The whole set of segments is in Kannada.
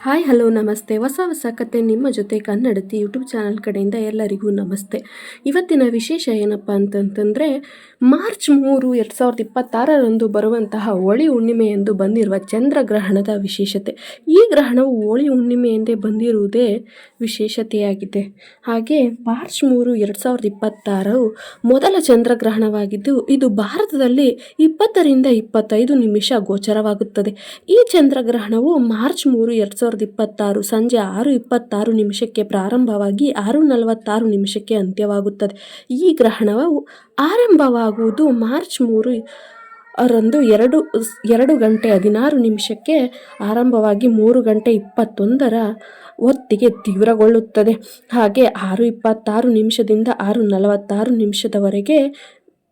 ಹಾಯ್ ಹಲೋ ನಮಸ್ತೆ. ಹೊಸ ಕತೆ ನಿಮ್ಮ ಜೊತೆ ಕನ್ನಡತಿ ಯೂಟ್ಯೂಬ್ ಚಾನಲ್ ಕಡೆಯಿಂದ ಎಲ್ಲರಿಗೂ ನಮಸ್ತೆ. ಇವತ್ತಿನ ವಿಶೇಷ ಏನಪ್ಪ ಅಂತಂತಂದರೆ ಮಾರ್ಚ್ 3, 2026ರಂದು ಬರುವಂತಹ ಹೋಳಿ ಹುಣ್ಣಿಮೆ ಎಂದು ಬಂದಿರುವ ಚಂದ್ರಗ್ರಹಣದ ವಿಶೇಷತೆ. ಈ ಗ್ರಹಣವು ಹೋಳಿ ಹುಣ್ಣಿಮೆಯೆಂದೇ ಬಂದಿರುವುದೇ ವಿಶೇಷತೆಯಾಗಿದೆ. ಹಾಗೆ ಮಾರ್ಚ್ 3, 2026 ಮೊದಲ ಚಂದ್ರಗ್ರಹಣವಾಗಿದ್ದು ಇದು ಭಾರತದಲ್ಲಿ 20ರಿಂದ 25 ನಿಮಿಷ ಗೋಚರವಾಗುತ್ತದೆ. ಈ ಚಂದ್ರಗ್ರಹಣವು ಮಾರ್ಚ್ 3, 2026 ಸಂಜೆ 6:26 ಪ್ರಾರಂಭವಾಗಿ 6:46 ಅಂತ್ಯವಾಗುತ್ತದೆ. ಈ ಗ್ರಹಣವು ಆರಂಭವಾಗುವುದು ಮಾರ್ಚ್ 3 ರಂದು 2:16 ಆರಂಭವಾಗಿ 3:21 ಹೊತ್ತಿಗೆ ತೀವ್ರಗೊಳ್ಳುತ್ತದೆ. ಹಾಗೆ 6:26 6:46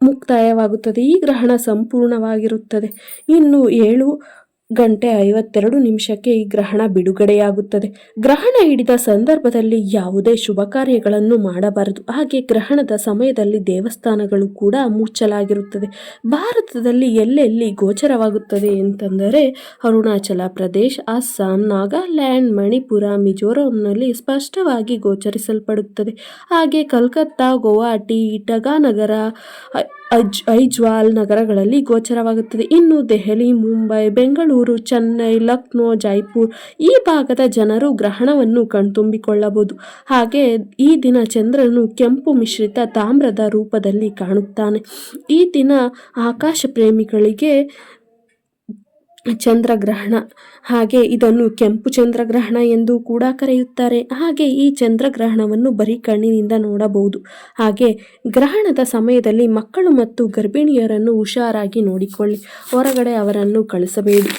ಮುಕ್ತಾಯವಾಗುತ್ತದೆ. ಈ ಗ್ರಹಣ ಸಂಪೂರ್ಣವಾಗಿರುತ್ತದೆ. ಇನ್ನು 7:52 ಈ ಗ್ರಹಣ ಬಿಡುಗಡೆಯಾಗುತ್ತದೆ. ಗ್ರಹಣ ಹಿಡಿದ ಸಂದರ್ಭದಲ್ಲಿ ಯಾವುದೇ ಶುಭ ಕಾರ್ಯಗಳನ್ನು ಮಾಡಬಾರದು. ಹಾಗೆ ಗ್ರಹಣದ ಸಮಯದಲ್ಲಿ ದೇವಸ್ಥಾನಗಳು ಕೂಡ ಮುಚ್ಚಲಾಗಿರುತ್ತದೆ. ಭಾರತದಲ್ಲಿ ಎಲ್ಲೆಲ್ಲಿ ಗೋಚರವಾಗುತ್ತದೆ ಅಂತಂದರೆ ಅರುಣಾಚಲ ಪ್ರದೇಶ, ಅಸ್ಸಾಂ, ನಾಗಾಲ್ಯಾಂಡ್, ಮಣಿಪುರ, ಮಿಜೋರಂನಲ್ಲಿ ಸ್ಪಷ್ಟವಾಗಿ ಗೋಚರಿಸಲ್ಪಡುತ್ತದೆ. ಹಾಗೆ ಕಲ್ಕತ್ತಾ, ಗುವಾಹಟಿ, ಇಟಾನಗರ, ಐಜ್ವಾಲ್ ನಗರಗಳಲ್ಲಿ ಗೋಚರವಾಗುತ್ತದೆ. ಇನ್ನು ದೆಹಲಿ, ಮುಂಬೈ, ಬೆಂಗಳೂರು, ಚೆನ್ನೈ, ಲಕ್ನೋ, ಜೈಪುರ್ ಈ ಭಾಗದ ಜನರು ಗ್ರಹಣವನ್ನು ಕಣ್ತುಂಬಿಕೊಳ್ಳಬಹುದು. ಹಾಗೆ ಈ ದಿನ ಚಂದ್ರನು ಕೆಂಪು ಮಿಶ್ರಿತ ತಾಮ್ರದ ರೂಪದಲ್ಲಿ ಕಾಣುತ್ತಾನೆ. ಈ ದಿನ ಆಕಾಶ ಪ್ರೇಮಿಗಳಿಗೆ ಚಂದ್ರಗ್ರಹಣ. ಹಾಗೆ ಇದನ್ನು ಕೆಂಪು ಚಂದ್ರಗ್ರಹಣ ಎಂದು ಕೂಡ ಕರೆಯುತ್ತಾರೆ. ಹಾಗೆ ಈ ಚಂದ್ರಗ್ರಹಣವನ್ನು ಬರೀ ಕಣ್ಣಿನಿಂದ ನೋಡಬಹುದು. ಹಾಗೆ ಗ್ರಹಣದ ಸಮಯದಲ್ಲಿ ಮಕ್ಕಳು ಮತ್ತು ಗರ್ಭಿಣಿಯರನ್ನು ಹುಷಾರಾಗಿ ನೋಡಿಕೊಳ್ಳಿ. ಹೊರಗಡೆ ಅವರನ್ನು ಕಳಿಸಬೇಡಿ.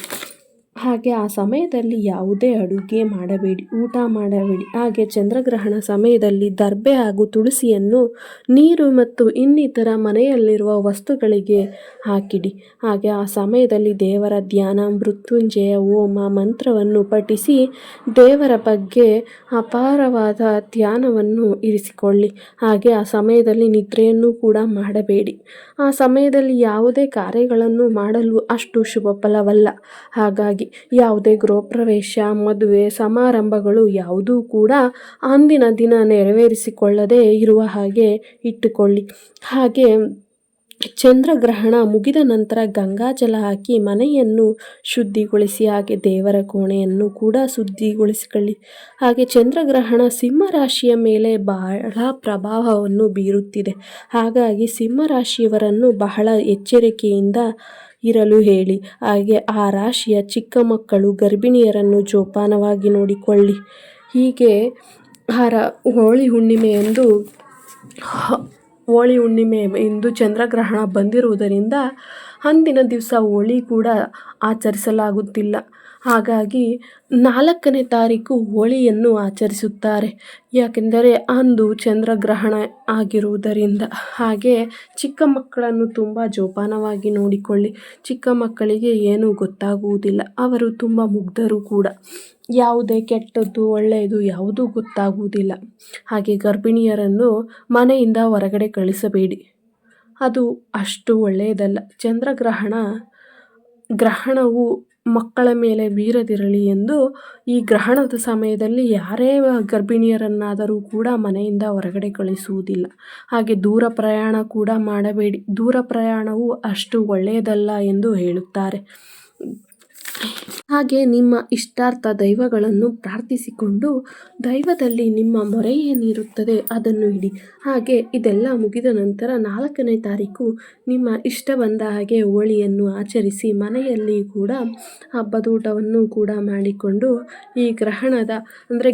ಹಾಗೆ ಆ ಸಮಯದಲ್ಲಿ ಯಾವುದೇ ಅಡುಗೆ ಮಾಡಬೇಡಿ, ಊಟ ಮಾಡಬೇಡಿ. ಹಾಗೆ ಚಂದ್ರಗ್ರಹಣ ಸಮಯದಲ್ಲಿ ದರ್ಬೆ ಹಾಗೂ ತುಳಸಿಯನ್ನು ನೀರು ಮತ್ತು ಇನ್ನಿತರ ಮನೆಯಲ್ಲಿರುವ ವಸ್ತುಗಳಿಗೆ ಹಾಕಿಡಿ. ಹಾಗೆ ಆ ಸಮಯದಲ್ಲಿ ದೇವರ ಧ್ಯಾನ, ಮೃತ್ಯುಂಜಯ ಹೋಮ ಮಂತ್ರವನ್ನು ಪಠಿಸಿ ದೇವರ ಬಗ್ಗೆ ಅಪಾರವಾದ ಧ್ಯಾನವನ್ನು ಇರಿಸಿಕೊಳ್ಳಿ. ಹಾಗೆ ಆ ಸಮಯದಲ್ಲಿ ನಿದ್ರೆಯನ್ನು ಕೂಡ ಮಾಡಬೇಡಿ. ಆ ಸಮಯದಲ್ಲಿ ಯಾವುದೇ ಕಾರ್ಯಗಳನ್ನು ಮಾಡಲು ಅಷ್ಟು ಶುಭ ಫಲವಲ್ಲ. ಹಾಗಾಗಿ ಯಾವುದೇ ಗೃಹಪ್ರವೇಶ, ಮದುವೆ ಸಮಾರಂಭಗಳು ಯಾವುದೂ ಕೂಡ ಅಂದಿನ ದಿನ ನೆರವೇರಿಸಿಕೊಳ್ಳದೆ ಇರುವ ಹಾಗೆ ಇಟ್ಟುಕೊಳ್ಳಿ. ಹಾಗೆ ಚಂದ್ರಗ್ರಹಣ ಮುಗಿದ ನಂತರ ಗಂಗಾಜಲ ಹಾಕಿ ಮನೆಯನ್ನು ಶುದ್ಧಿಗೊಳಿಸಿ. ಹಾಗೆ ದೇವರ ಕೋಣೆಯನ್ನು ಕೂಡ ಶುದ್ಧಿಗೊಳಿಸಿಕೊಳ್ಳಿ. ಹಾಗೆ ಚಂದ್ರಗ್ರಹಣ ಸಿಂಹರಾಶಿಯ ಮೇಲೆ ಬಹಳ ಪ್ರಭಾವವನ್ನು ಬೀರುತ್ತಿದೆ. ಹಾಗಾಗಿ ಸಿಂಹರಾಶಿಯವರನ್ನು ಬಹಳ ಎಚ್ಚರಿಕೆಯಿಂದ ಇರಲು ಹೇಳಿ. ಹಾಗೆ ಆ ರಾಶಿಯ ಚಿಕ್ಕ ಮಕ್ಕಳು, ಗರ್ಭಿಣಿಯರನ್ನು ಜೋಪಾನವಾಗಿ ನೋಡಿಕೊಳ್ಳಿ. ಹೀಗೆ ಹೋಳಿ ಹುಣ್ಣಿಮೆ ಎಂದು ಚಂದ್ರಗ್ರಹಣ ಬಂದಿರುವುದರಿಂದ ಅಂದಿನ ದಿವಸ ಹೋಳಿ ಕೂಡ ಆಚರಿಸಲಾಗುತ್ತಿಲ್ಲ. ಹಾಗಾಗಿ 4ನೇ ತಾರೀಕು ಹೋಳಿಯನ್ನು ಆಚರಿಸುತ್ತಾರೆ. ಯಾಕೆಂದರೆ ಅಂದು ಚಂದ್ರಗ್ರಹಣ ಆಗಿರುವುದರಿಂದ. ಹಾಗೆ ಚಿಕ್ಕ ಮಕ್ಕಳನ್ನು ತುಂಬ ಜೋಪಾನವಾಗಿ ನೋಡಿಕೊಳ್ಳಿ. ಚಿಕ್ಕ ಮಕ್ಕಳಿಗೆ ಏನೂ ಗೊತ್ತಾಗುವುದಿಲ್ಲ. ಅವರು ತುಂಬ ಮುಗ್ಧರು ಕೂಡ. ಯಾವುದೇ ಕೆಟ್ಟದ್ದು ಒಳ್ಳೆಯದು ಯಾವುದೂ ಗೊತ್ತಾಗುವುದಿಲ್ಲ. ಹಾಗೆ ಗರ್ಭಿಣಿಯರನ್ನು ಮನೆಯಿಂದ ಹೊರಗಡೆ ಕಳಿಸಬೇಡಿ. ಅದು ಅಷ್ಟು ಒಳ್ಳೆಯದಲ್ಲ. ಗ್ರಹಣವು ಮಕ್ಕಳ ಮೇಲೆ ಬೀರದಿರಲಿ ಎಂದು ಈ ಗ್ರಹಣದ ಸಮಯದಲ್ಲಿ ಯಾರೇ ಗರ್ಭಿಣಿಯರನ್ನಾದರೂ ಕೂಡ ಮನೆಯಿಂದ ಹೊರಗಡೆ ಕಳಿಸುವುದಿಲ್ಲ. ಹಾಗೆ ದೂರ ಪ್ರಯಾಣ ಕೂಡ ಮಾಡಬೇಡಿ. ದೂರ ಪ್ರಯಾಣವು ಅಷ್ಟು ಒಳ್ಳೆಯದಲ್ಲ ಎಂದು ಹೇಳುತ್ತಾರೆ. ಹಾಗೆ ನಿಮ್ಮ ಇಷ್ಟಾರ್ಥ ದೈವಗಳನ್ನು ಪ್ರಾರ್ಥಿಸಿಕೊಂಡು ದೈವದಲ್ಲಿ ನಿಮ್ಮ ಮೊರೆ ಏನಿರುತ್ತದೆ ಅದನ್ನು ಇಡಿ. ಹಾಗೆ ಇದೆಲ್ಲ ಮುಗಿದ ನಂತರ 4ನೇ ತಾರೀಕು ನಿಮ್ಮ ಇಷ್ಟ ಬಂದ ಹಾಗೆ ಹೋಳಿಯನ್ನು ಆಚರಿಸಿ ಮನೆಯಲ್ಲಿ ಕೂಡ ಹಬ್ಬದೂಟವನ್ನು ಕೂಡ ಮಾಡಿಕೊಂಡು ಈ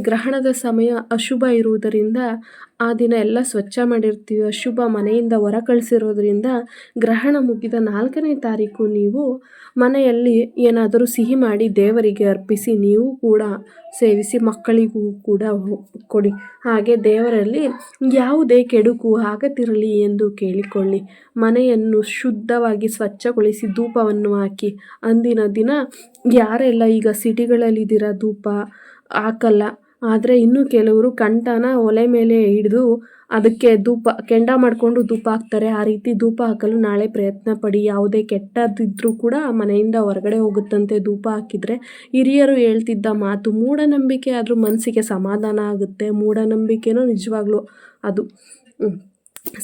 ಗ್ರಹಣದ ಸಮಯ ಅಶುಭ ಇರುವುದರಿಂದ ಆ ದಿನ ಎಲ್ಲ ಸ್ವಚ್ಛ ಮಾಡಿರ್ತೀವಿ. ಅಶುಭ ಮನೆಯಿಂದ ಹೊರ ಕಳಿಸಿರೋದ್ರಿಂದ ಗ್ರಹಣ ಮುಗಿದ 4ನೇ ತಾರೀಕು ನೀವು ಮನೆಯಲ್ಲಿ ಏನಾದರೂ ಸಿಹಿ ಮಾಡಿ ದೇವರಿಗೆ ಅರ್ಪಿಸಿ ನೀವು ಕೂಡ ಸೇವಿಸಿ ಮಕ್ಕಳಿಗೂ ಕೂಡ ಕೊಡಿ. ಹಾಗೆ ದೇವರಲ್ಲಿ ಯಾವುದೇ ಕೆಡುಕು ಆಗದಿರಲಿ ಎಂದು ಕೇಳಿಕೊಳ್ಳಿ. ಮನೆಯನ್ನು ಶುದ್ಧವಾಗಿ ಸ್ವಚ್ಛಗೊಳಿಸಿ ಧೂಪವನ್ನು ಹಾಕಿ. ಅಂದಿನ ದಿನ ಯಾರೆಲ್ಲ ಈಗ ಸಿಟಿಗಳಲ್ಲಿದ್ದೀರ ಧೂಪ ಹಾಕಲ್ಲ, ಆದರೆ ಇನ್ನು ಕೆಲವರು ಕಂಠನ ಒಲೆ ಮೇಲೆ ಹಿಡಿದು ಅದಕ್ಕೆ ಕೆಂಡ ಮಾಡಿಕೊಂಡು ಧೂಪ ಹಾಕ್ತಾರೆ. ಆ ರೀತಿ ಧೂಪ ಹಾಕಲು ನಾಳೆ ಪ್ರಯತ್ನ ಪಡಿ. ಯಾವುದೇ ಕೆಟ್ಟದಿದ್ರೂ ಕೂಡ ಮನೆಯಿಂದ ಹೊರಗಡೆ ಹೋಗುತ್ತಂತೆ ಧೂಪ ಹಾಕಿದರೆ. ಹಿರಿಯರು ಹೇಳ್ತಿದ್ದ ಮಾತು. ಮೂಢನಂಬಿಕೆ ಆದರೂ ಮನಸ್ಸಿಗೆ ಸಮಾಧಾನ ಆಗುತ್ತೆ. ಮೂಢನಂಬಿಕೆನೂ ನಿಜವಾಗ್ಲೂ ಅದು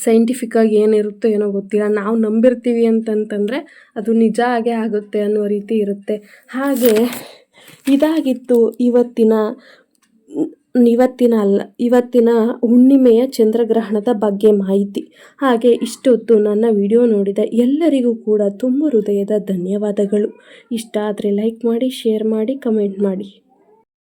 ಸೈಂಟಿಫಿಕ್ಕಾಗಿ ಏನಿರುತ್ತೋ ಏನೋ ಗೊತ್ತಿಲ್ಲ. ನಾವು ನಂಬಿರ್ತೀವಿ ಅಂತಂತಂದರೆ ಅದು ನಿಜ ಆಗೇ ಆಗುತ್ತೆ ಅನ್ನೋ ರೀತಿ ಇರುತ್ತೆ. ಹಾಗೆ ಇದಾಗಿತ್ತು ಇವತ್ತಿನ ಹುಣ್ಣಿಮೆಯ ಚಂದ್ರಗ್ರಹಣದ ಬಗ್ಗೆ ಮಾಹಿತಿ. ಹಾಗೆ ಇಷ್ಟೊತ್ತು ನನ್ನ ವಿಡಿಯೋ ನೋಡಿದ ಎಲ್ಲರಿಗೂ ಕೂಡ ತುಂಬ ಹೃದಯದ ಧನ್ಯವಾದಗಳು. ಇಷ್ಟ ಆದರೆ ಲೈಕ್ ಮಾಡಿ, ಶೇರ್ ಮಾಡಿ, ಕಮೆಂಟ್ ಮಾಡಿ.